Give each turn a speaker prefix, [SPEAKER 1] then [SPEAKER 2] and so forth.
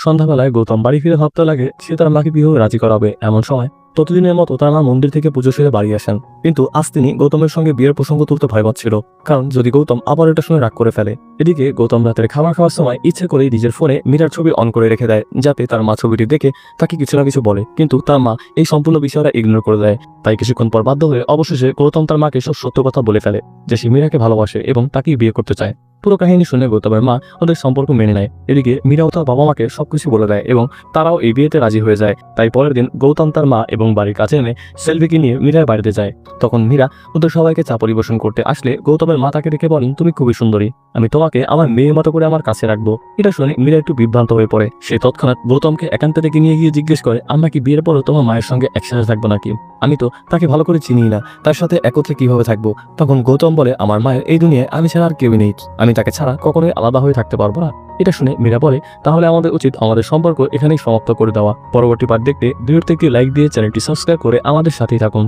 [SPEAKER 1] সন্ধ্যাবেলায় গৌতম বাড়ি ফিরে ভাবতে লাগে সে তার মাকে বিবাহে রাজি করাবে। এমন সময় প্রতিদিনের মতো তার মা মন্দির থেকে পুজো সেরে বাড়ি আসেন, কিন্তু আজ তিনি গৌতমের সঙ্গে বিয়ের প্রসঙ্গ তুলতে ভয় পাচ্ছিল, কারণ যদি গৌতম আবার এটা শুনে রাগ করে ফেলে। এদিকে গৌতম রাতের খাবার খাওয়ার সময় ইচ্ছে করেই নিজের ফোনে মীরার ছবি অন করে রেখে দেয়, যাতে তার মা ছবিটি দেখে তাকে কিছু না কিছু বলে, কিন্তু তার মা এই সম্পূর্ণ বিষয়টা ইগনোর করে দেয়। তাই কিছুক্ষণ পর বাধ্য হয়ে অবশেষে গৌতম তার মাকে সব সত্য কথা বলে ফেলে যে সে মীরাকে ভালোবাসে এবং তাকেই বিয়ে করতে চায়। পুরো কাহিনী শুনে গৌতমের মা ওদের সম্পর্ক মেনে নেয়। এদিকে মীরাও তার বাবা মাকে সবকিছু বলে দেয় এবং তারাও এই বিয়েতে রাজি হয়ে যায়। তাই পরের দিন গৌতম তার মা এবং বাড়ির কাছে এনে সেলভিকে নিয়ে মীরার বাড়িতে যায়। তখন মীরা ওদের সবাইকে চা পরিবেশন করতে আসলে গৌতমের মা তাকে ডেকে বলেন, তুমি খুবই সুন্দরী, আমি তোমাকে আমার মেয়ের মতো করে আমার কাছে রাখবো। এটা শুনে মীরা একটু বিভ্রান্ত হয়ে পড়ে। সে তৎক্ষণাৎ গৌতমকে একান্তে ডেকে নিয়ে গিয়ে জিজ্ঞেস করে, আমরা কি বিয়ের পরও তোমার মায়ের সঙ্গে একসাথে থাকবো নাকি? আমি তো তাকে ভালো করে চিনি না, তার সাথে একত্রে কিভাবে থাকবো? তখন গৌতম বলে, আমার মায়ের এই দুনিয়ায় আমি ছাড়া আর কেউই নেই, আমি তাকে ছাড়া কখনোই আলাদা হয়ে থাকতে পারবো না। এটা শুনে মীরা বলে, তাহলে আমাদের উচিত আমাদের সম্পর্ক এখানেই সমাপ্ত করে দেওয়া। পরবর্তী পার্ট দেখতে ভিডিওতে একটি লাইক দিয়ে চ্যানেলটি সাবস্ক্রাইব করে আমাদের সাথেই থাকুন।